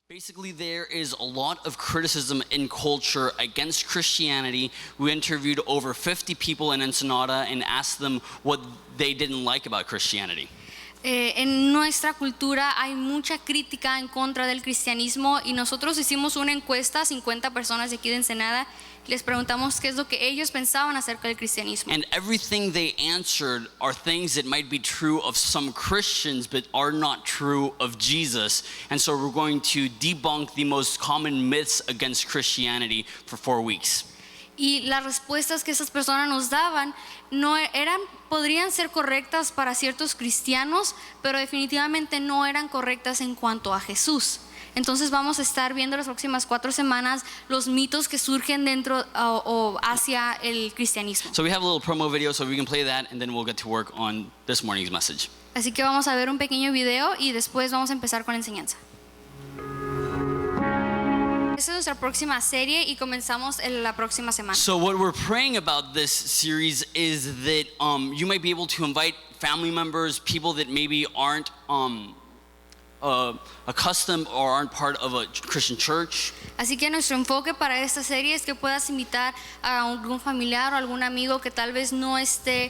Basically, there is a lot of criticism in culture against Christianity. We interviewed over 50 people in Ensenada and asked them what they didn't like about Christianity. En nuestra cultura hay mucha crítica en contra del cristianismo y nosotros hicimos una encuesta a 50 personas de aquí de Ensenada. Les preguntamos qué es lo que ellos pensaban acerca del cristianismo. And everything they answered are things that might be true of some Christians but are not true of Jesus. And so we're going to debunk the most common myths against Christianity for 4 weeks. Y las respuestas que esas personas nos daban podrían ser correctas para ciertos cristianos, pero definitivamente no eran correctas en cuanto a Jesús. Entonces vamos a estar viendo las próximas 4 semanas los mitos que surgen dentro o hacia el cristianismo. So we have a little promo video, so we can play that, and then we'll get to work on this morning's message. Así que vamos a ver un pequeño video y después vamos a empezar con la enseñanza. Esta es nuestra próxima serie y comenzamos la próxima semana. So what we're praying about this series is that you might be able to invite family members, people that maybe aren't accustomed or aren't part of a Christian church. Así que nuestro enfoque para esta serie es que puedas invitar a algún familiar o algún amigo que tal vez no esté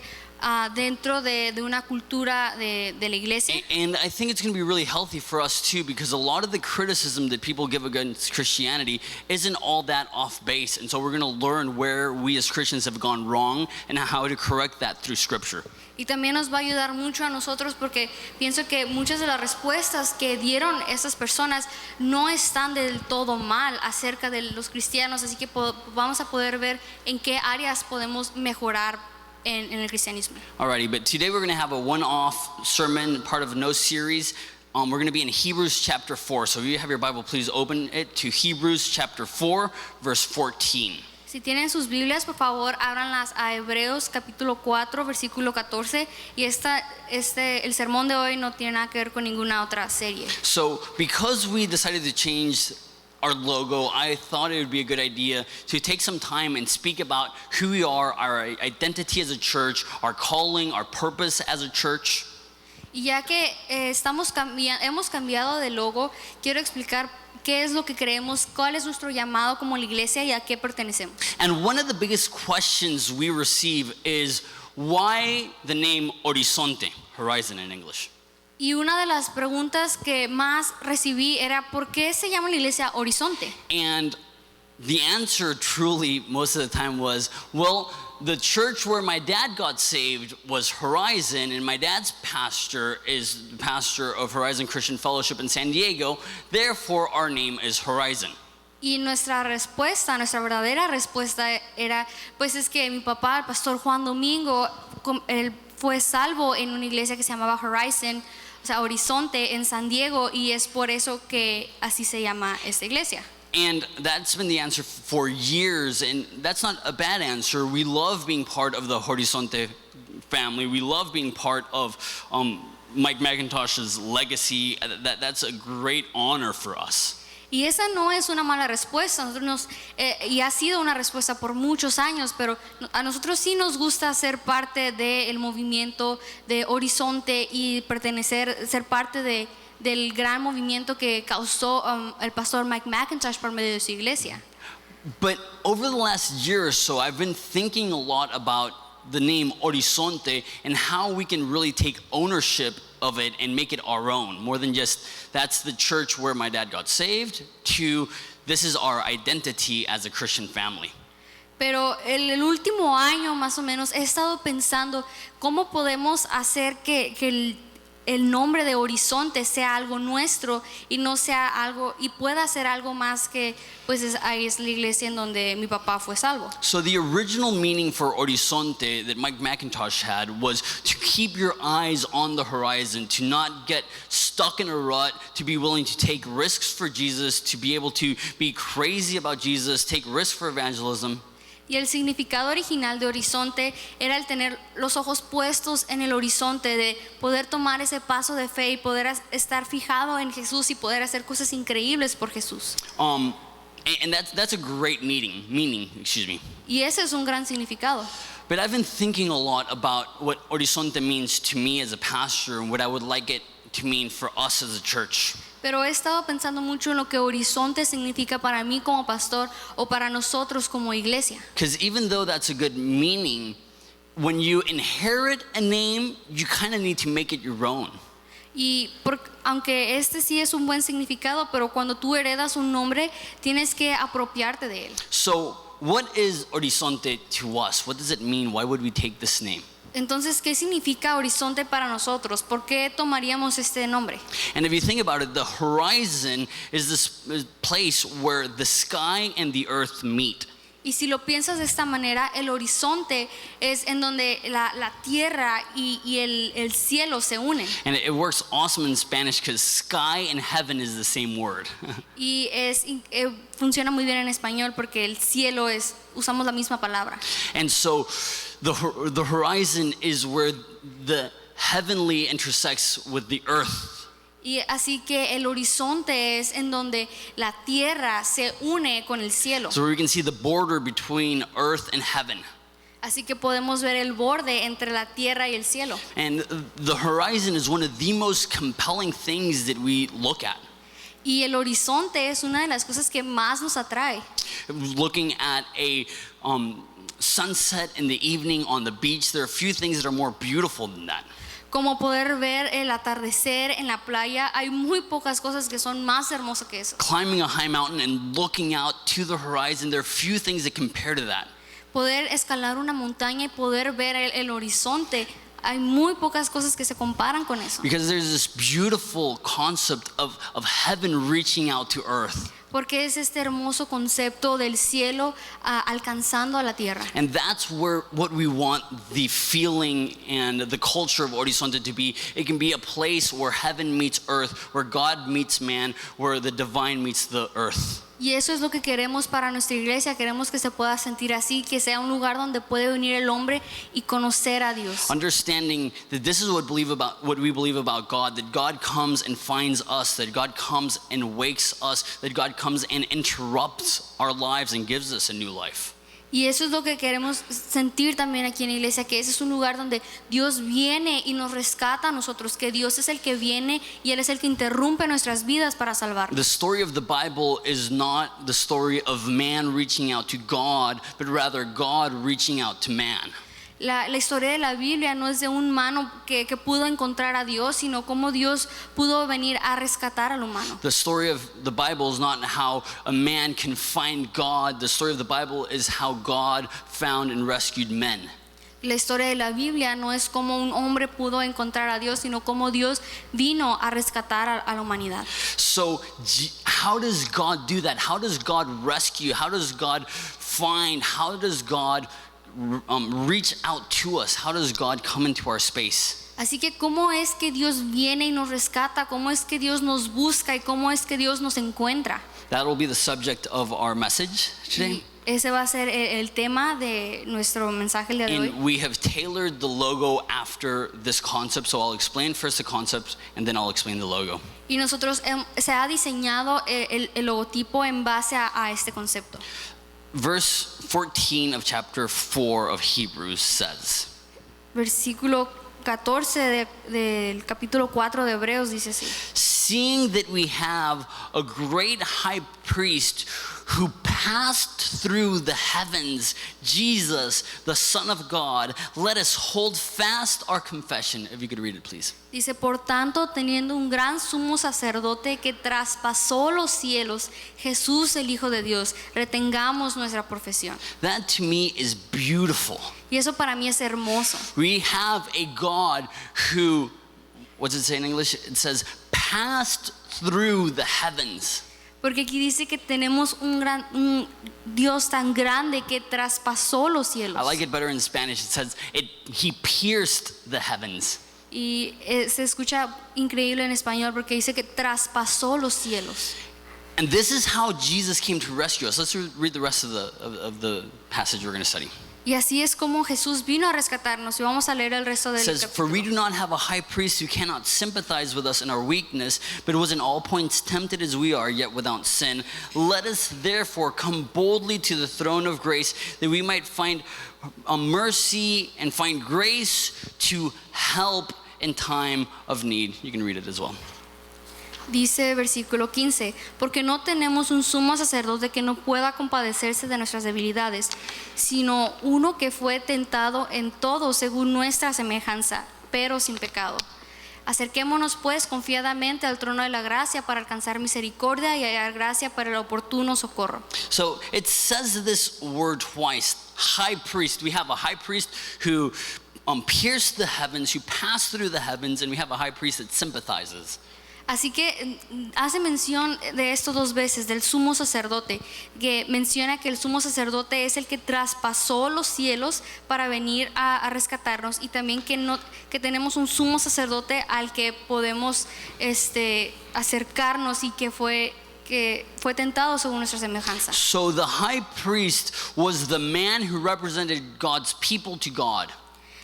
dentro de una cultura de la iglesia. And I think it's going to be really healthy for us too, because a lot of the criticism that people give against Christianity isn't all that off base, and so we're going to learn where we as Christians have gone wrong and how to correct that through Scripture. Y también nos va a ayudar mucho a nosotros porque pienso que muchas de las respuestas que dieron esas personas no están del todo mal acerca de los cristianos, así que vamos a poder ver en qué áreas podemos mejorar en el cristianismo. Alrighty, but today we're going to have a one-off sermon, part of no series. We're going to be in Hebrews chapter 4. So if you have your Bible, please open it to Hebrews chapter 4, verse 14. Si tienen sus Biblias, por favor, ábranlas a Hebreos capítulo 4, versículo 14. Y el sermón de hoy no tiene nada que ver con ninguna otra serie. So because we decided to change our logo, I thought it would be a good idea to take some time and speak about who we are, our identity as a church, our calling, our purpose as a church. Y ya que hemos cambiado de logo, quiero explicar qué es lo que creemos, cuál es nuestro llamado como la iglesia y a qué pertenecemos. And one of the biggest questions we receive is why the name Horizonte, horizon in English. Y una de las preguntas que más recibí era ¿por qué se llama la iglesia Horizonte? And the answer truly most of the time was, well, the church where my dad got saved was Horizon, and my dad's pastor is the pastor of Horizon Christian Fellowship in San Diego, therefore our name is Horizon. Y nuestra verdadera respuesta era, pues es que mi papá, el pastor Juan Domingo, él fue salvo en una iglesia que se llamaba Horizon, o sea, Horizonte en San Diego, y es por eso que así se llama esta iglesia. And that's been the answer for years, and that's not a bad answer. We love being part of the Horizonte family. We love being part of Mike McIntosh's legacy. That's a great honor for us. Y esa no es una mala respuesta, y ha sido una respuesta por muchos años, pero a nosotros sí nos gusta ser parte del movimiento de Horizonte y ser parte del gran movimiento que causó el pastor Mike McIntosh por medio de su iglesia. But over the last year or so, I've been thinking a lot about the name Horizonte and how we can really take ownership of it and make it our own, more than just that's the church where my dad got saved, to this is our identity as a Christian family. Pero el último año más o menos he estado pensando cómo podemos hacer que el nombre de Horizonte sea algo nuestro y no sea algo y pueda ser algo más que pues ahí es la iglesia en donde mi papá fue salvo. So the original meaning for Horizonte that Mike McIntosh had was to keep your eyes on the horizon, to not get stuck in a rut, to be willing to take risks for Jesus, to be able to be crazy about Jesus, take risks for evangelism. Y el significado original de Horizonte era el tener los ojos puestos en el horizonte, de poder tomar ese paso de fe y poder estar fijado en Jesús y poder hacer cosas increíbles por Jesús. And that's a great meaning. Y ese es un gran significado. But I've been thinking a lot about what Horizonte means to me as a pastor and what I would like it to mean for us as a church. Pero he estado pensando mucho en lo que horizonte significa para mí como pastor o para nosotros como iglesia. Because even though that's a good meaning, when you inherit a name, you kind of need to make it your own. Y aunque este sí es un buen significado, pero cuando tú heredas un nombre, tienes que apropiarte de él. So, what is Horizonte to us? What does it mean? Why would we take this name? Entonces, ¿qué significa horizonte para nosotros? ¿Por qué tomaríamos este nombre? And if you think about it, the horizon is this place where the sky and the earth meet. Y si lo piensas de esta manera, el horizonte es en donde la tierra y el cielo se unen. And it works awesome in Spanish because sky and heaven is the same word. Y funciona muy bien en español porque el cielo usamos la misma palabra. And so the horizon is where the heavenly intersects with the earth. Y así que el horizonte es en donde la tierra se une con el cielo. So we can see the border between earth and heaven. Así que podemos ver el borde entre la tierra y el cielo. And the horizon is one of the most compelling things that we look at. Y el horizonte es una de las cosas que más nos atrae. Looking at a sunset in the evening on the beach, there are a few things that are more beautiful than that. Como poder ver el atardecer en la playa, hay muy pocas cosas que son más hermosas que eso. Climbing a high mountain and looking out to the horizon, there are few things that compare to that. Poder escalar una montaña y poder ver el horizonte, hay muy pocas cosas que se comparan con eso. Because there's this beautiful concept of heaven reaching out to earth. Porque es este hermoso concepto del cielo alcanzando a la tierra. And that's what we want the feeling and the culture of Horizonte to be. It can be a place where heaven meets earth, where God meets man, where the divine meets the earth. Y eso es lo que queremos para nuestra iglesia. Queremos que se pueda sentir así, que sea un lugar donde puede venir el hombre y conocer a Dios. Understanding that this is what we believe about God, that God comes and finds us, that God comes and wakes us, that God comes and interrupts our lives and gives us a new life. Y eso es lo que queremos sentir también aquí en la iglesia, que ese es un lugar donde Dios viene y nos rescata a nosotros, que Dios es el que viene y Él es el que interrumpe nuestras vidas para salvarnos. The story of the Bible is not the story of man reaching out to God, but rather God reaching out to man. La historia de la Biblia no es de un humano que pudo encontrar a Dios, sino cómo Dios pudo venir a rescatar al humano. The story of the Bible is not how a man can find God. The story of the Bible is how God found and rescued men. La historia de la Biblia no es como un hombre pudo encontrar a Dios, sino cómo Dios vino a rescatar a la humanidad. So how does God do that? How does God rescue? How does God find? How does God reach out to us? How does God come into our space? Así que cómo es que Dios viene y nos rescata, cómo es que Dios nos busca y cómo es que Dios nos encuentra. That will be the subject of our message today. Y ese va a ser el tema de nuestro mensaje el día de hoy. And we have tailored the logo after this concept, so I'll explain first the concept and then I'll explain the logo. Y nosotros se ha diseñado el logotipo en base a este concepto. Verse 14 of chapter 4 of Hebrews says, Versículo 14 del capítulo 4 de Hebreos dice así: seeing that we have a great high priest who passed through the heavens, Jesus, the Son of God, let us hold fast our confession. If you could read it, please. Dice, por tanto, teniendo un gran sumo sacerdote que traspasó los cielos, Jesús el Hijo de Dios, retengamos nuestra profesión. That to me is beautiful. Y eso para mí es hermoso. We have a God who, what does it say in English? It says, passed through the heavens. Porque aquí dice que tenemos un Dios tan grande que traspasó los cielos. I like it better in Spanish. It says, he pierced the heavens. Y se escucha increíble en español porque dice que traspasó los cielos. And this is how Jesus came to rescue us. Let's read the rest of the passage we're going to study. Y así es como Jesús vino a rescatarnos. Y vamos a leer el resto del It says, for we do not have a high priest who cannot sympathize with us in our weakness, but was in all points tempted as we are, yet without sin. Let us therefore come boldly to the throne of grace, that we might find a mercy and find grace to help in time of need. You can read it as well. Dice versículo 15, porque no tenemos un sumo sacerdote que no pueda compadecerse de nuestras debilidades, sino uno que fue tentado en todo según nuestra semejanza, pero sin pecado. Acerquémonos pues confiadamente al trono de la gracia para alcanzar misericordia y hallar gracia para el oportuno socorro. So it says this word twice, high priest. We have a high priest who pierced the heavens, who passed through the heavens, and we have a high priest that sympathizes. Así que hace mención de esto dos veces, del sumo sacerdote, que menciona que el sumo sacerdote es el que traspasó los cielos para venir a rescatarnos, y también que tenemos un sumo sacerdote al que podemos acercarnos y que fue tentado según nuestra semejanza. So the high priest was the man who represented God's people to God.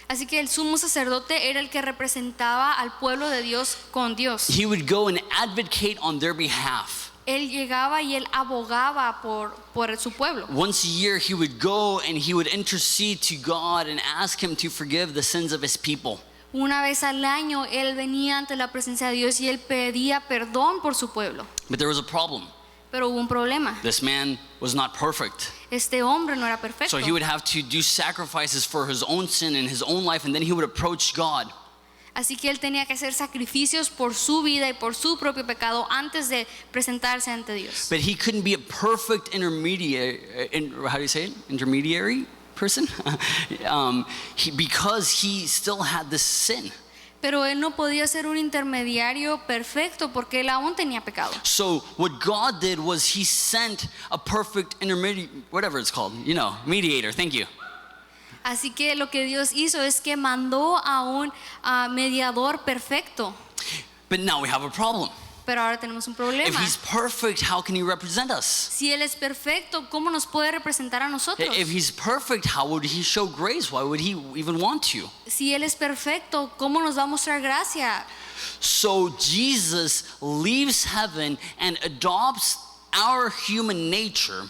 Así que el sumo sacerdote era el que representaba al pueblo de Dios con Dios. He would go and advocate on their behalf. Él llegaba y él abogaba por su pueblo. Once a year he would go and he would intercede to God and ask him to forgive the sins of his people. Una vez al año él venía ante la presencia de Dios y él pedía perdón por su pueblo. But there was a problem. Pero hubo un problema. This man was not perfect. Este hombre no era perfecto. So he would have to do sacrifices for his own sin in his own life, and then he would approach God. Así que él tenía que hacer sacrificios por su vida y por su propio pecado antes de presentarse ante Dios. But he couldn't be a perfect intermediary, how do you say it? Intermediary person? Because he still had this sin. Pero él no podía ser un intermediario perfecto porque él aún tenía pecado. So what God did was he sent a perfect intermediary, whatever it's called, mediator, thank you. Así que lo que Dios hizo es que mandó a un mediador perfecto. But now we have a problem. Pero ahora tenemos un problema. If he's perfect, how can he represent us? Si él es perfecto, ¿cómo nos puede representar a nosotros? If he's perfect, how would he show grace? Why would he even want to? Si él es perfecto, ¿cómo nos va a mostrar gracia? So Jesus leaves heaven and adopts our human nature.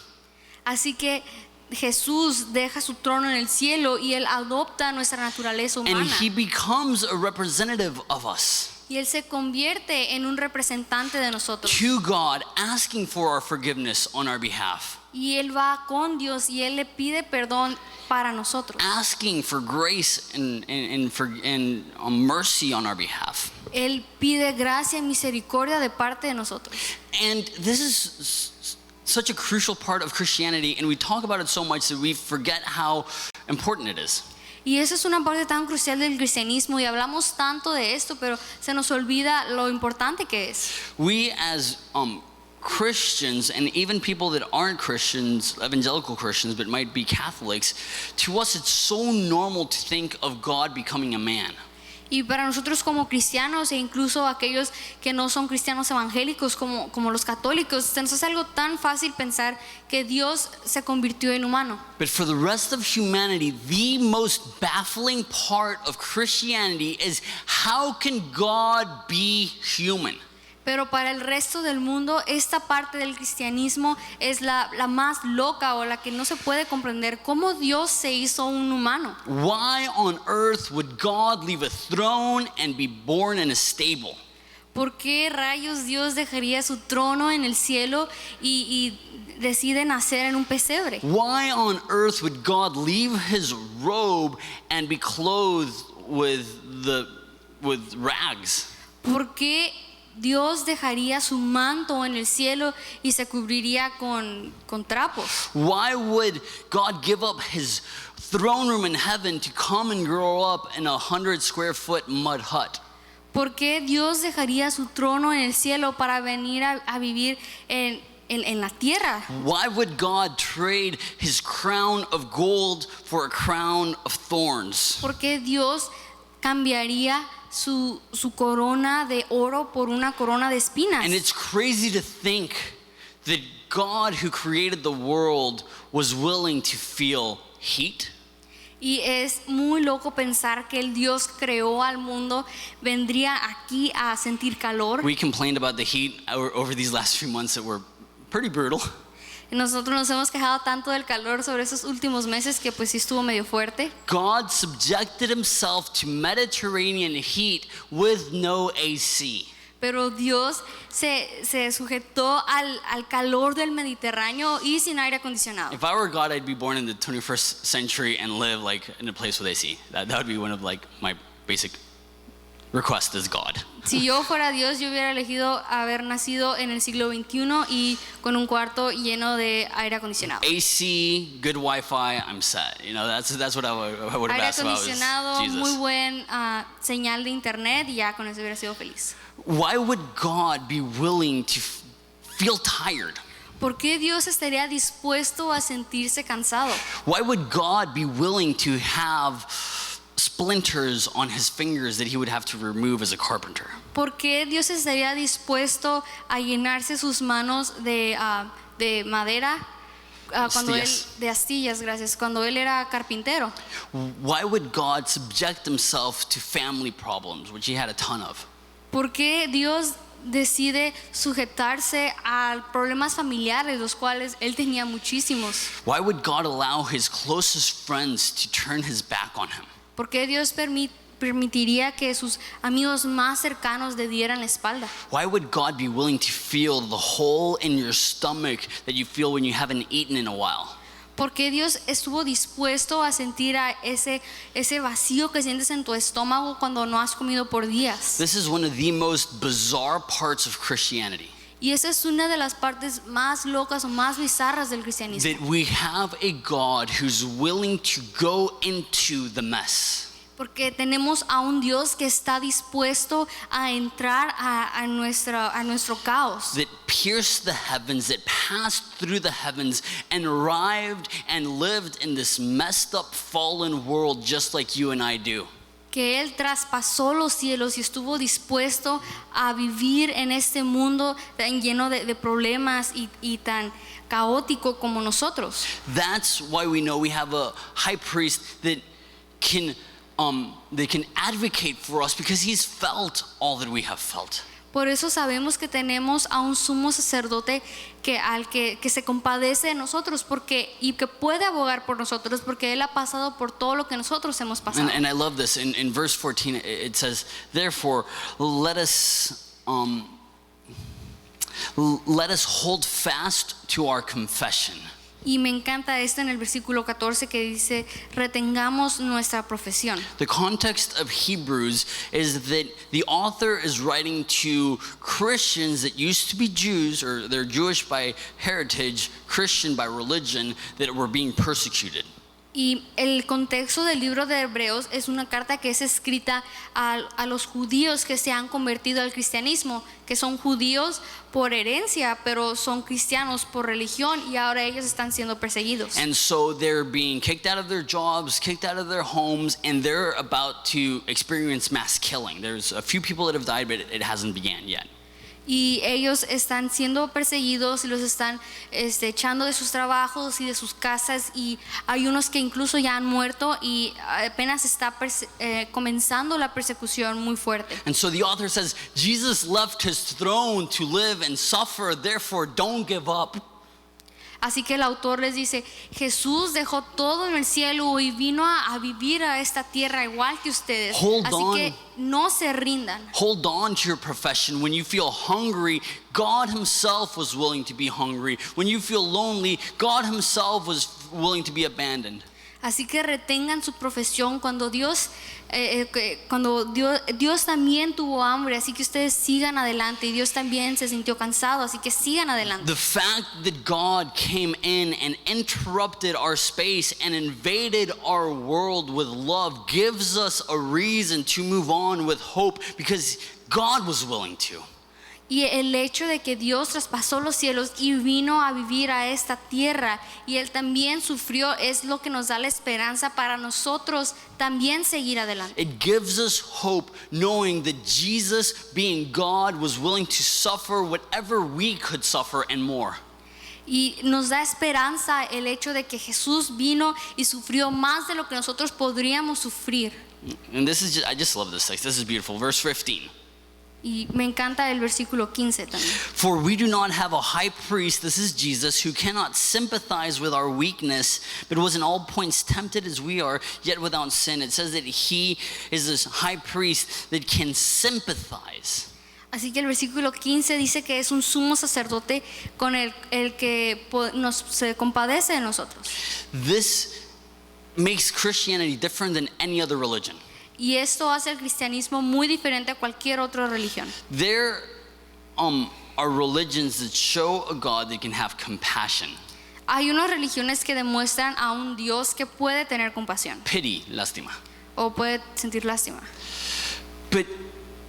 Así que Jesús deja su trono en el cielo y él adopta nuestra naturaleza humana. And he becomes a representative of us Y él se convierte en un representante de nosotros. to God, asking for our forgiveness on our behalf, Y él va con Dios y él le pide perdón para nosotros. asking for grace and mercy on our behalf. Él pide gracia y misericordia de parte de nosotros. And this is such a crucial part of Christianity, and we talk about it so much that we forget how important it is. Y esa es una parte tan crucial del cristianismo y hablamos tanto de esto, pero se nos olvida lo importante que es. We as Christians, and even people that aren't Christians, evangelical Christians, but might be Catholics, to us it's so normal to think of God becoming a man. Y para nosotros como cristianos e incluso aquellos que no son cristianos evangélicos como los católicos, se nos hace algo tan fácil pensar que Dios se convirtió en humano. But for the rest of humanity, the most baffling part of Christianity is how can God be human? Pero para el resto del mundo, esta parte del cristianismo es la más loca o la que no se puede comprender. ¿Cómo Dios se hizo un humano? Why on earth would God leave a throne and be born in a stable? ¿Por qué rayos Dios dejaría su trono en el cielo y decide nacer en un pesebre? Why on earth would God leave his robe and be clothed with rags? ¿Por qué Dios dejaría su manto en el cielo y se cubriría con trapos? Why would God give up his throne room in heaven to come and grow up in a 100-square-foot mud hut? ¿Por qué Dios dejaría su trono en el cielo para venir a vivir en la tierra? Why would God trade his crown of gold for a crown of thorns? ¿Por qué Dios cambiaría su corona de oro por una corona de espinas? And it's crazy to think that God who created the world was willing to feel heat. Y es muy loco pensar que el Dios creó al mundo, vendría aquí a sentir calor. We complained about the heat over these last few months that were pretty brutal. Y nosotros nos hemos quejado tanto del calor sobre esos últimos meses que pues sí estuvo medio fuerte. God subjected himself to Mediterranean heat with no AC. Pero Dios se sujetó al calor del Mediterráneo y sin aire acondicionado. If I were God, I'd be born in the 21st century and live like in a place with AC. That would be one of like my basic requests as God. Si yo fuera Dios, yo hubiera elegido haber nacido en el siglo XXI y con un cuarto lleno de aire acondicionado. AC, good Wi-Fi, I'm set. You know, that's what I would have Aire asked about acondicionado, was muy Jesus. buen señal de internet y ya con eso hubiera sido feliz. Why would God be willing to feel tired? ¿Por qué Dios estaría dispuesto a sentirse cansado? Why would God be willing to have splinters on his fingers that he would have to remove as a carpenter? ¿Por qué Dios estaría dispuesto a llenarse sus manos de madera cuando él, Astillas. de astillas, gracias, cuando él era carpintero? Why would God subject himself to family problems, which he had a ton of? ¿Por qué Dios decide sujetarse a problemas familiares, los cuales él tenía muchísimos? Why would God allow his closest friends to turn his back on him? ¿Por qué Dios permitiría que sus amigos más cercanos le dieran la espalda? Why would God be willing to feel the hole in your stomach that you feel when you haven't eaten in a while? ¿Por qué Dios estuvo dispuesto a sentir a ese vacío que sientes en tu estómago cuando no has comido por días? This is one of the most bizarre parts of Christianity. Y esa es una de las partes más locas o más bizarras del cristianismo. That we have a God who's willing to go into the mess. Porque tenemos a un Dios que está dispuesto a entrar a nuestro caos. That pierced the heavens, that passed through the heavens and arrived and lived in this messed up fallen world just like you and I do. Que Él traspasó los cielos y estuvo dispuesto a vivir en este mundo tan lleno de problemas y tan caótico como nosotros. That's why we know we have a high priest that can advocate for us because he's felt all that we have felt. Por eso sabemos que tenemos a un sumo sacerdote que se compadece de nosotros y que puede abogar por nosotros porque él ha pasado por todo lo que nosotros hemos pasado. And I love this. In verse 14 it says, therefore let us hold fast to our confession. Y me encanta esto en el versículo 14 que dice, retengamos nuestra profesión. The context of Hebrews is that the author is writing to Christians that used to be Jews, or they're Jewish by heritage, Christian by religion, that were being persecuted. Y el contexto del libro de Hebreos es una carta que es escrita a los judíos que se han convertido al cristianismo, que son judíos por herencia, pero son cristianos por religión y ahora ellos están siendo perseguidos. And so they're being kicked out of their jobs, kicked out of their homes, and they're about to experience mass killing. There's a few people that have died, but it hasn't began yet. Y ellos están siendo perseguidos y los están echando de sus trabajos y de sus casas, y hay unos que incluso ya han muerto y apenas está comenzando la persecución muy fuerte. And so the author says, Jesus left his throne to live and suffer, therefore don't give up. Así que el autor les dice, Jesús dejó todo en el cielo y vino a vivir a esta tierra igual que ustedes. Hold Así on. que no se rindan. Hold on to your profession. When you feel hungry, God himself was willing to be hungry. When you feel lonely, God himself was willing to be abandoned. Así que retengan su profesión cuando Dios también tuvo hambre, así que ustedes sigan adelante, y Dios también se sintió cansado, así que sigan adelante. The fact that God came in and interrupted our space and invaded our world with love gives us a reason to move on with hope because God was willing to. Y el hecho de que Dios traspasó los cielos y vino a vivir a esta tierra y Él también sufrió es lo que nos da la esperanza para nosotros también seguir adelante. It gives us hope knowing that Jesus, being God, was willing to suffer whatever we could suffer and more. Y nos da esperanza el hecho de que Jesús vino y sufrió más de lo que nosotros podríamos sufrir. And I just love this text. This is beautiful. Verse 15. Y me encanta el versículo 15 también. For we do not have a high priest, this is Jesus, who cannot sympathize with our weakness, but was in all points tempted as we are, yet without sin. It says that he is this high priest that can sympathize. Así que el versículo 15 dice que es un sumo sacerdote con el que se compadece de nosotros. This makes Christianity different than any other religion. Y esto hace el cristianismo muy diferente a cualquier otra religión. There are religions that show a God that can have compassion. Hay unas religiones que demuestran a un Dios que puede tener compasión Pity, lástima. o puede sentir lástima. But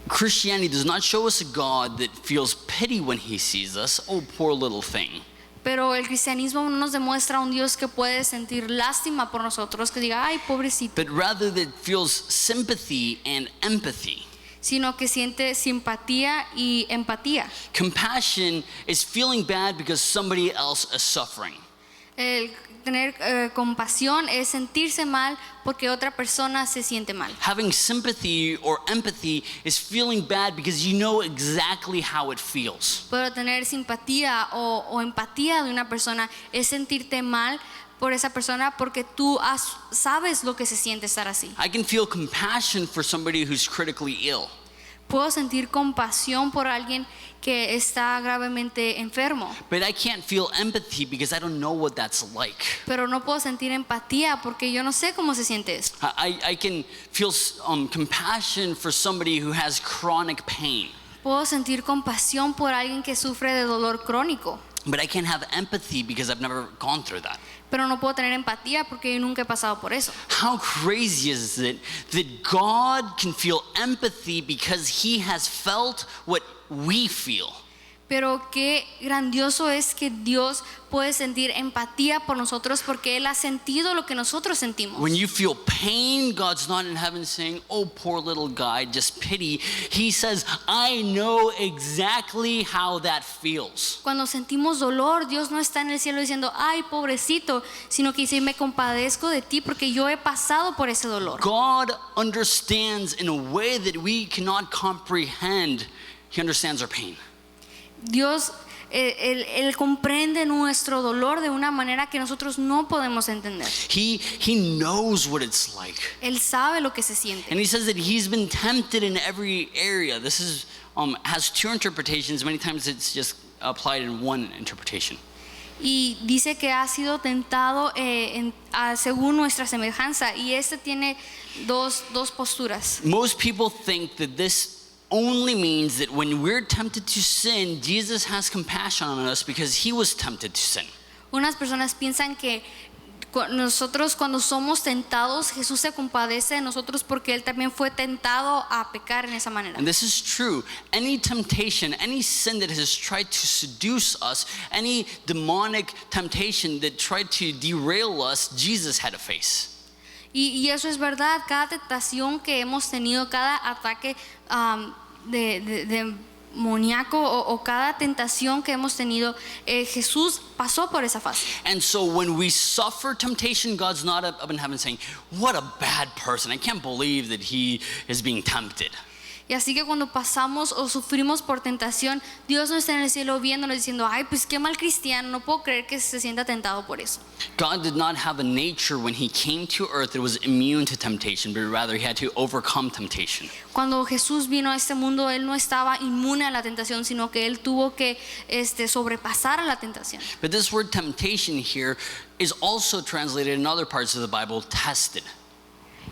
Christianity does not show us a God that feels pity when he sees us. Oh, poor little thing. Pero el cristianismo no nos demuestra a un Dios que puede sentir lástima por nosotros, que diga, ay, pobrecito, But rather that feels sympathy and empathy. sino que siente simpatía y empatía. Compassion is feeling bad because somebody else is suffering. El tener compasión es sentirse mal porque otra persona se siente mal. Having sympathy or empathy is feeling bad because you know exactly how it feels. Pero tener simpatía o empatía de una persona es sentirte mal por esa persona porque tú sabes lo que se siente estar así. I can feel compassion for somebody who's critically ill. Puedo sentir compasión por alguien que está gravemente enfermo, But I can't feel empathy because I don't know what that's like. pero no puedo sentir empatía porque yo no sé cómo se siente eso. I can feel compassion for somebody who has chronic pain. Puedo sentir compasión por alguien que sufre de dolor crónico, But I can't have empathy because I've never gone through that. pero no puedo tener empatía porque yo nunca he pasado por eso. How crazy is it that God can feel empathy because he has felt what we feel? Pero qué grandioso es que Dios puede sentir empatía por nosotros porque Él ha sentido lo que nosotros sentimos. When you feel pain, God's not in heaven saying, oh, poor little guy, just pity. He says, I know exactly how that feels. Cuando sentimos dolor, Dios no está en el cielo diciendo, ay, pobrecito, sino que dice, me compadezco de ti porque yo he pasado por ese dolor. God understands in a way that we cannot comprehend. He understands our pain. Dios, él comprende nuestro dolor de una manera que nosotros no podemos entender. He knows what it's like. Él sabe lo que se siente. And he says that he's been tempted in every area. This is has two interpretations. Many times it's just applied in one interpretation. Y dice que ha sido tentado según nuestra semejanza. Y este tiene dos posturas. Most people think that this only means that when we're tempted to sin, Jesus has compassion on us because he was tempted to sin. Unas personas piensan que nosotros cuando somos tentados, Jesús se compadece de nosotros porque Él también fue tentado a pecar en esa manera. And this is true. Any temptation, any sin that has tried to seduce us, any demonic temptation that tried to derail us, Jesus had to face. Y eso es verdad, cada tentación que hemos tenido, cada ataque demoníaco o cada tentación que hemos tenido, Jesús pasó por esa fase. And so when we suffer temptation, God's not up in heaven saying, what a bad person. I can't believe that he is being tempted. Y así que cuando pasamos o sufrimos por tentación, Dios no está en el cielo viéndonos diciendo, ay, pues qué mal cristiano, no puedo creer que se sienta tentado por eso. God did not have a nature when he came to earth that was immune to temptation, but rather he had to overcome temptation. Cuando Jesús vino a este mundo, Él no estaba inmune a la tentación, sino que Él tuvo que sobrepasar a la tentación. But this word temptation here is also translated in other parts of the Bible, tested.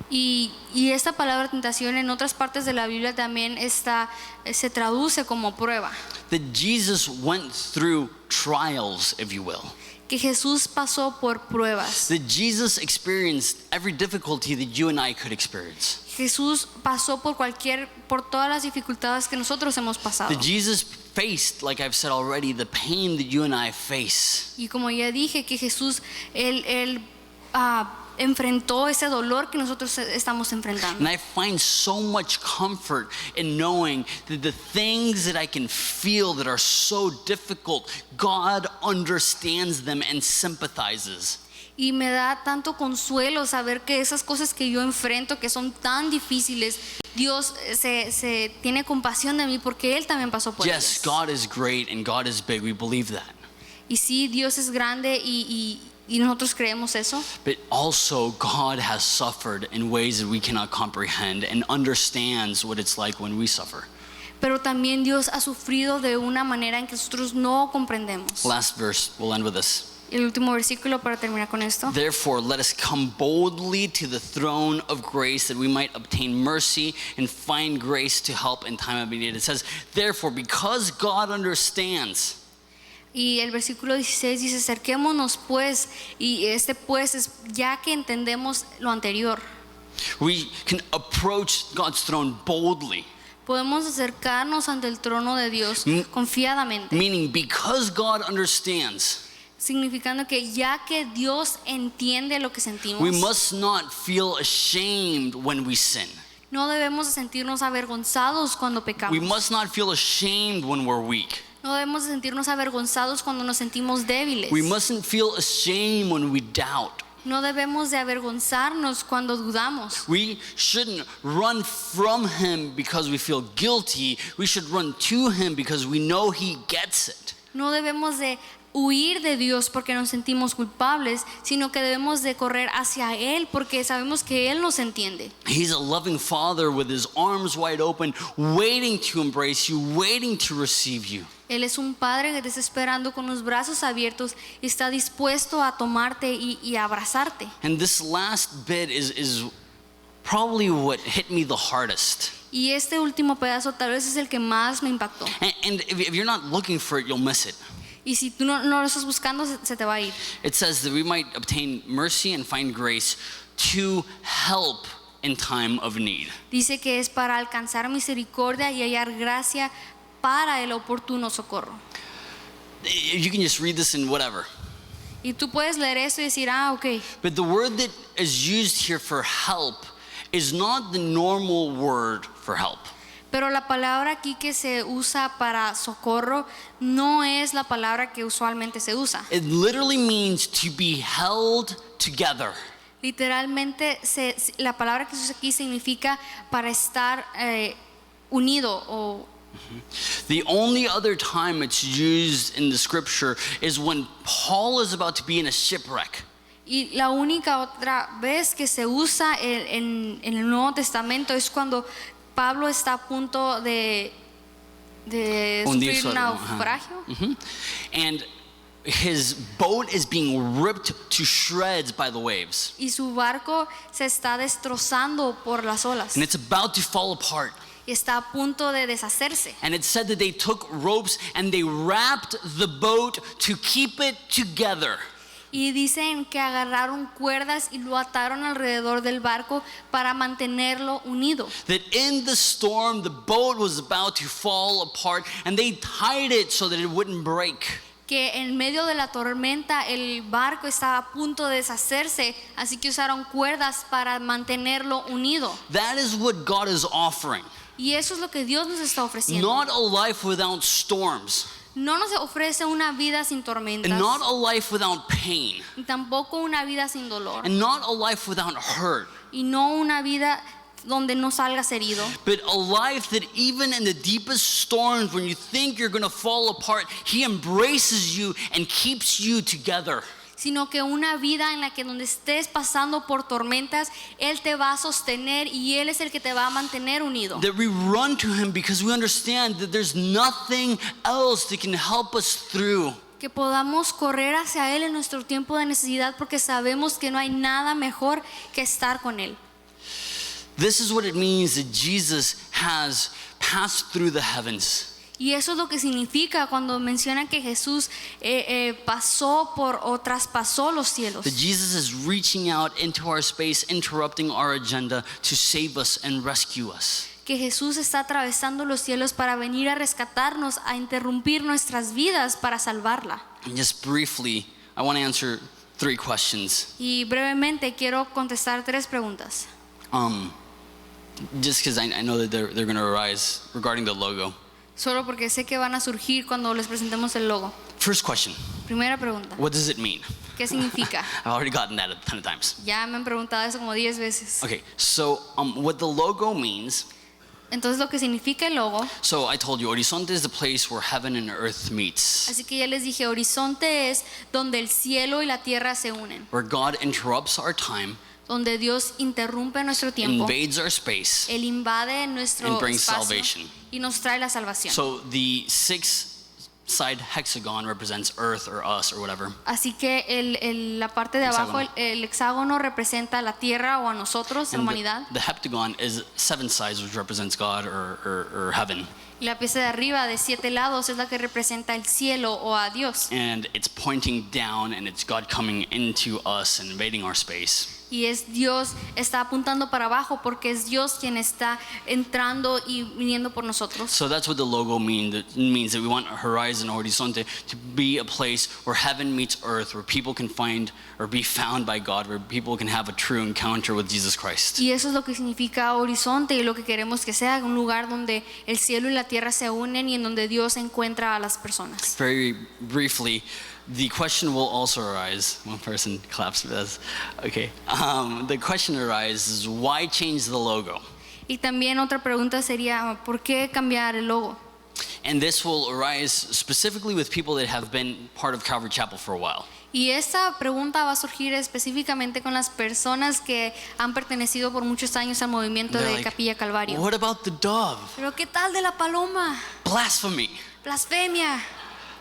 Y esta palabra tentación en otras partes de la Biblia también se traduce como prueba. That Jesus went through trials, if you will. Que Jesús pasó por pruebas. That Jesus experienced every difficulty that you and I could experience. Jesús pasó por todas las dificultades que nosotros hemos pasado. That Jesus faced, like I've said already, the pain that you and I face. Y como ya dije, que Jesús, él enfrentó ese dolor que nosotros estamos enfrentando. And I find so much comfort in knowing that the things that I can feel that are so difficult, God understands them and sympathizes. Y me da tanto consuelo saber que esas cosas que yo enfrento, que son tan difíciles, Dios se tiene compasión de mí porque Él también pasó por ellas. Yes, God is great and God is big. We believe that. Y sí, Dios es grande y nosotros creemos eso. But also God has suffered in ways that we cannot comprehend and understands what it's like when we suffer. pero también Dios ha sufrido de una manera en que nosotros no comprendemos. Last verse, we'll end with this. El último versículo para terminar con esto. Therefore, let us come boldly to the throne of grace that we might obtain mercy and find grace to help in time of need. It says, therefore, because God understands. Y el versículo 16 dice, acerquémonos pues, y este pues es ya que entendemos lo anterior. We can approach God's throne boldly. Podemos acercarnos ante el trono de Dios confiadamente. Meaning, because God understands, Significando que ya que Dios entiende lo que sentimos, we must not feel ashamed when we sin. no debemos de sentirnos avergonzados cuando pecamos. We must not feel ashamed when we're weak. No debemos de sentirnos avergonzados cuando nos sentimos débiles. We mustn't feel ashamed when we doubt. No debemos de avergonzarnos cuando dudamos. We shouldn't run from Him because we feel guilty. We should run to Him because we know He gets it. No debemos de huir de Dios porque nos sentimos culpables, sino que debemos de correr hacia Él porque sabemos que Él nos entiende. He's a loving Father with His arms wide open, waiting to embrace you, waiting to receive you. Él es un Padre que te está esperando con los brazos abiertos y está dispuesto a tomarte y a abrazarte. And this last bit is probably what hit me the hardest. Y este último pedazo tal vez es el que más me impactó. And if you're not looking for it, you'll miss it. Y si tú no lo estás buscando, se te va a ir. It says that we might obtain mercy and find grace to help in time of need. Dice que es para alcanzar misericordia y hallar gracia para el oportuno socorro. You can just read this in whatever. Y tú puedes leer esto y decir, ok. But the word that is used here for help is not the normal word for help. Pero la palabra aquí que se usa para socorro no es la palabra que usualmente se usa. It literally means to be held together. Literalmente la palabra que se usa aquí significa para estar unido o The only other time it's used in the scripture is when Paul is about to be in a shipwreck. y la única otra vez que se usa en el Nuevo Testamento es cuando Pablo está a punto de sufrir un naufragio. And his boat is being ripped to shreds by the waves. Y su barco se está destrozando por las olas. And it's about to fall apart. Y está a punto de deshacerse. And it said that they took ropes and they wrapped the boat to keep it together. Y dicen que agarraron cuerdas y lo ataron alrededor del barco para mantenerlo unido. That in the storm the boat was about to fall apart and they tied it so that it wouldn't break. Que en medio de la tormenta el barco estaba a punto de deshacerse, así que usaron cuerdas para mantenerlo unido. That is what God is offering. Y eso es lo que Dios nos está ofreciendo. Not a life without storms. No nos ofrece una vida sin tormentas, And not a life without pain. y tampoco una vida sin dolor, And not a life without hurt. y no una vida donde no salgas herido, But a life that even in the deepest storms, when you think you're going to fall apart, He embraces you and keeps you together. sino que una vida en la que donde estés pasando por tormentas, Él te va a sostener y Él es el que te va a mantener unido. That we run to Him because we understand that there's nothing else that can help us through. Que podamos correr hacia Él en nuestro tiempo de necesidad porque sabemos que no hay nada mejor que estar con Él. This is what it means that Jesus has passed through the heavens. Y eso es lo que significa cuando menciona que Jesús pasó por o traspasó los cielos. That Jesus is reaching out into our space, interrupting our agenda to save us and rescue us. Que Jesús está atravesando los cielos para venir a rescatarnos, a interrumpir nuestras vidas para salvarla. And just briefly, I want to answer 3 questions. Y brevemente quiero contestar 3 preguntas. Just because I know that they're going to arise regarding the logo. Solo porque sé que van a surgir cuando les presentemos el logo. First question, Primera pregunta. what does it mean? ¿Qué significa? I've already gotten that a ton of times. Ya me han preguntado eso como 10 veces. Okay, so what the logo means, Entonces lo que significa el logo, so I told you, Horizonte is the place where heaven and earth meets, así que ya les dije, horizonte es donde el cielo y la tierra se unen, where God interrupts our time donde Dios interrumpe nuestro tiempo, invades our space, Él invade nuestro and brings espacio salvation. y nos trae la salvación. So the 6-side hexagon represents earth or us or whatever. Así que la parte de abajo, el hexágono representa la tierra o a nosotros, la And humanidad. the heptagon is 7 sides, which represents God or heaven. Y la pieza de arriba de 7 lados es la que representa el cielo o a Dios. And it's pointing down, and it's God coming into us and invading our space. Y es Dios, está apuntando para abajo porque es Dios quien está entrando y viniendo por nosotros. So that's what the logo means. It means that we want Horizon or Horizonte to be a place where heaven meets earth, where people can find or be found by God, where people can have a true encounter with Jesus Christ. Y eso es lo que significa horizonte y lo que queremos que sea, un lugar donde el cielo y la tierra se unen y en donde Dios encuentra a las personas. Very briefly, the question will also arise. One person claps for this. Okay. The question arises: why change the logo? Y también otra pregunta sería, ¿por qué cambiar el logo? And this will arise specifically with people that have been part of Calvary Chapel for a while. Y esta pregunta va a surgir específicamente con las personas que han pertenecido por muchos años al movimiento They're de like, Capilla Calvario. what about the dove? Pero ¿qué tal de la paloma? Blasphemy. Blasfemia.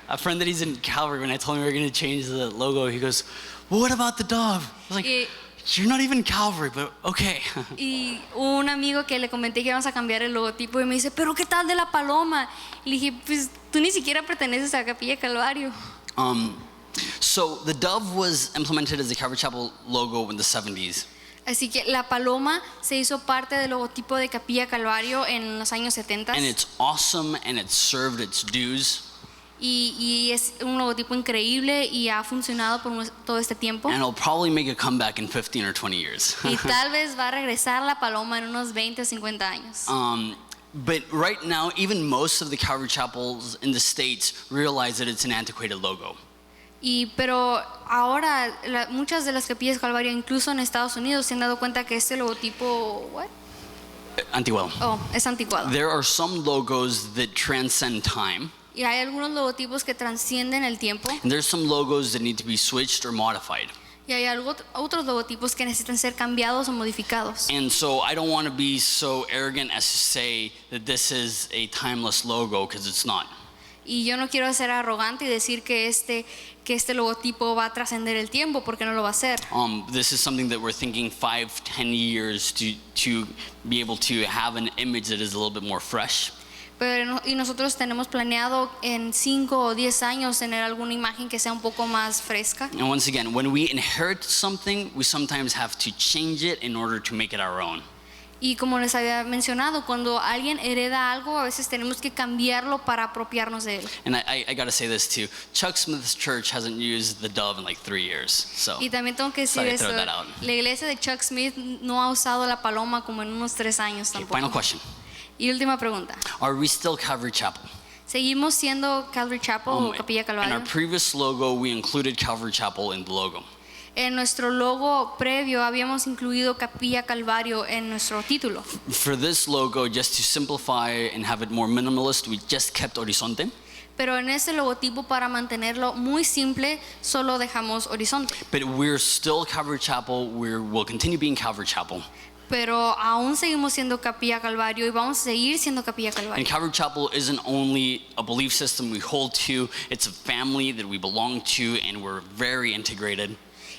A friend that he's in Calvary, when I told him we were going to change the logo, he goes, well, what about the dove? I was like, you're not even Calvary, but okay. Y un amigo que le comenté que íbamos a cambiar el logotipo y me dice, pero ¿qué tal de la paloma? Y le dije, pues tú ni siquiera perteneces a Capilla Calvario. So the dove was implemented as the Calvary Chapel logo in the 70s. Así que la paloma se hizo parte del logotipo de Capilla Calvario en los años 70 And it's awesome, and it served its dues. y es un logotipo increíble y ha funcionado por todo este tiempo. And it'll probably make a comeback in 15 or 20 years. Y tal vez va a regresar la paloma en unos 20 o 50 años. But right now, even most of the Calvary Chapels in the States realize that it's an antiquated logo. Pero ahora muchas de las capillas Calvario, incluso en Estados Unidos, se han dado cuenta que este logotipo Antiguo. es anticuado. There are some logos that transcend time. Y hay algunos logotipos que trascienden el tiempo. And there's some logos that need to be switched or modified. Y hay otros logotipos que necesitan ser cambiados o modificados. And so I don't want to be so arrogant as to say that this is a timeless logo, because it's not. Y yo no quiero ser arrogante y decir que este logotipo va a trascender el tiempo, porque no lo va a hacer. This is something that we're thinking 5-10 years to be able to have an image that is a little bit more fresh. Y nosotros tenemos planeado en 5 o 10 años tener alguna imagen que sea un poco más fresca. And once again, when we inherit something, we sometimes have to change it in order to make it our own. Y como les había mencionado, cuando alguien hereda algo, a veces tenemos que cambiarlo para apropiarnos de él. And I got to say this too. Chuck Smith's church hasn't used the dove in like 3 years. So Y también tengo que decir sorry to eso. throw that out. La iglesia de Chuck Smith no ha usado la paloma como en unos 3 años Okay, tampoco. final question. Y última pregunta. Are we still Calvary Chapel? ¿Seguimos siendo Calvary Chapel o Capilla In Calvario? our previous logo, we included Calvary Chapel in the logo. En nuestro logo previo habíamos incluido Capilla Calvario en nuestro título. For this logo, just to simplify and have it more minimalist, we just kept Horizonte. Pero en ese logotipo, para mantenerlo muy simple, solo dejamos Horizonte. But we're still Calvary Chapel. We'll continue being Calvary Chapel. Pero aún seguimos siendo Capilla Calvario y vamos a seguir siendo Capilla And Calvario. Calvary Chapel isn't only a belief system we hold to, it's a family that we belong to, and we're very integrated.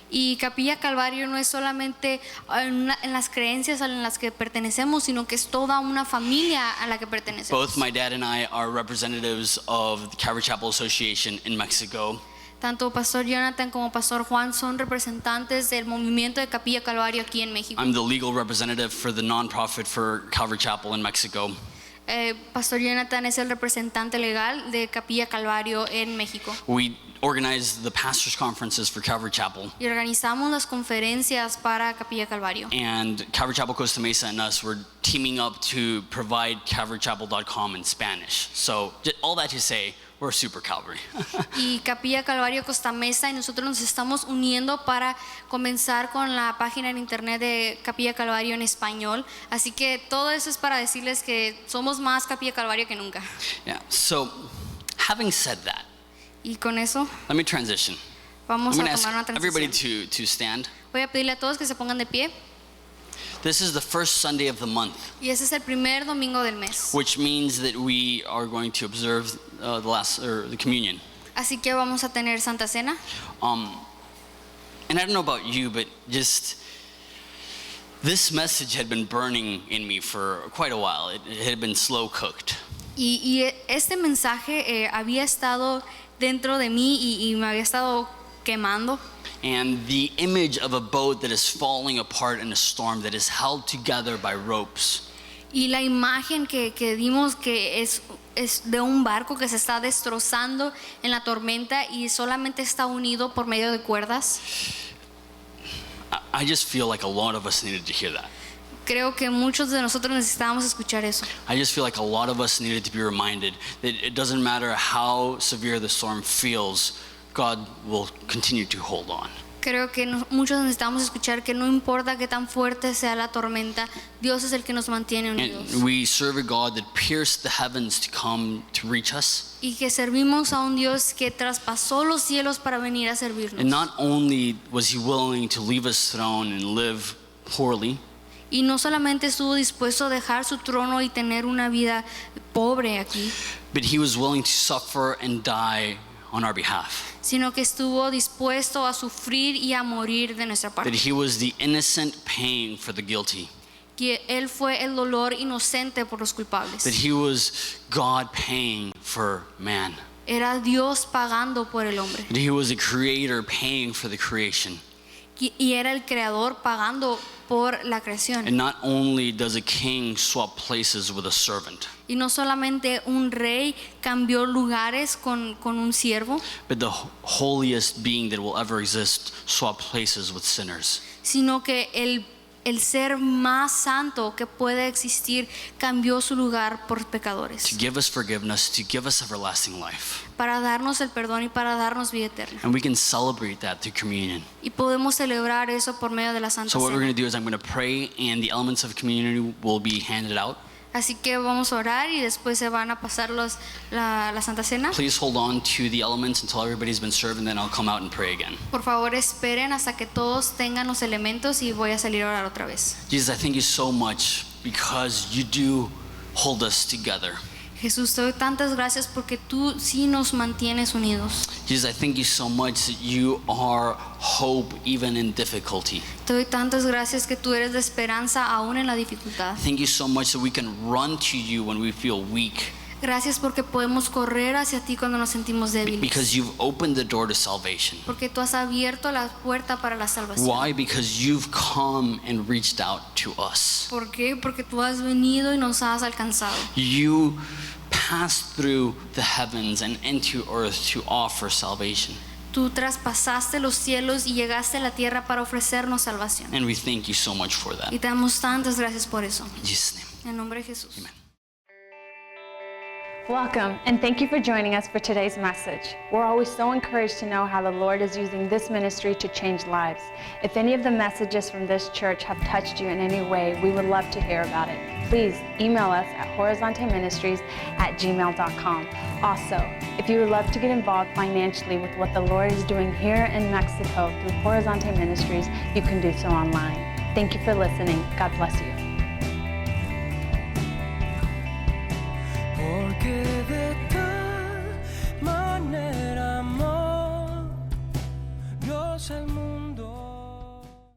Y Capilla Calvario no es solamente en las creencias en las que pertenecemos, sino que es toda una familia a la que pertenecemos. Both my dad and I are representatives of the Calvary Chapel Association in Mexico. Tanto Pastor Jonathan como Pastor Juan son representantes del movimiento de Capilla Calvario aquí en México. I'm the legal representative for the nonprofit for Calvary Chapel in Mexico. Pastor Jonathan es el representante legal de Capilla Calvario en México. We organize the pastors' conferences for Calvary Chapel. Y organizamos las conferencias para Capilla Calvario. And Calvary Chapel Costa Mesa and us were teaming up to provide calvarychapel.com in Spanish. So all that to say, we're super Calvary. Y Capilla Calvario Costa Mesa y nosotros nos estamos uniendo para comenzar con la página en internet de Capilla Calvario en español. Así que todo eso es para decirles que somos más Capilla Calvario que nunca. Yeah. So having said that, Y con eso let me transition. vamos I'm a going to tomar una ask everybody transición. to stand. Voy a pedirle a todos que se pongan de pie. This is the first Sunday of the month, Y ese es el primer domingo del mes. which means that we are going to observe the communion. Así que vamos a tener Santa Cena. And I don't know about you, but just this message had been burning in me for quite a while. It had been slow cooked. Y este mensaje había estado dentro de mí y me había estado quemando. And the image of a boat that is falling apart in a storm, that is held together by ropes. Y la imagen que dimos que es de un barco que se está destrozando en la tormenta y solamente está unido por medio de cuerdas. I just feel like a lot of us needed to hear that. Creo que muchos de nosotros necesitábamos escuchar eso. I just feel like a lot of us needed to be reminded that it doesn't matter how severe the storm feels, God will continue to hold on. Creo que muchos necesitamos escuchar que no importa qué tan fuerte sea la tormenta, Dios es el que nos mantiene unidos. And we serve a God that pierced the heavens to come to reach us. Y que servimos a un Dios que traspasó los cielos para venir a servirnos. And not only was he willing to leave his throne and live poorly, Y no solamente estuvo dispuesto a dejar su trono y tener una vida pobre aquí, but he was willing to suffer and die on our behalf. sino que estuvo dispuesto a sufrir y a morir de nuestra That parte. he was the innocent paying for the guilty. Que Él fue el dolor inocente por los culpables. That he was God paying for man. Era Dios pagando por el hombre. That he was a creator paying for the creation. Y era el creador pagando por la creación. And not only does a king swap places with a servant, Y no solamente un rey cambió lugares con un siervo, but the holiest being that will ever exist swap places with sinners. sino que el ser más santo que puede existir cambió su lugar por To pecadores, give us forgiveness, to give us everlasting life. para darnos el perdón y para darnos vida eterna. And we can celebrate that through communion. Y podemos celebrar eso por medio de la Santa So what we're Cena. going to do is I'm going to pray and the elements of communion will be handed out. Así que vamos a orar y después se van a pasar la Santa Cena. Please hold on to the elements until everybody's been served, and then I'll come out and pray again. Por favor, esperen hasta que todos tengan los elementos y voy a salir a orar otra vez. Jesus, I thank you so much because you do hold us together. Jesús, te doy tantas gracias porque tú sí nos mantienes unidos. Jesus, I thank you so much that you are hope even in difficulty. Te doy tantas gracias que tú eres de esperanza aún en la dificultad. Thank you so much that we can run to you when we feel weak Gracias porque podemos correr hacia ti cuando nos sentimos débiles. because you've opened the door to salvation. Porque tú has abierto la puerta para la salvación. Why? Because you've come and reached out to us. ¿Por qué? Porque tú has venido y nos has alcanzado. You passed through the heavens and into earth to offer salvation. Tú traspasaste los cielos y llegaste a la tierra para ofrecernos salvación. And we thank you so much for Y that. te damos tantas gracias por eso. In Jesus' name. En nombre de Jesús. Amen. Welcome, and thank you for joining us for today's message. We're always so encouraged to know how the Lord is using this ministry to change lives. If any of the messages from this church have touched you in any way, we would love to hear about it. Please email us at horizonteministries@gmail.com. Also, if you would love to get involved financially with what the Lord is doing here in Mexico through Horizonte Ministries, you can do so online. Thank you for listening. God bless you.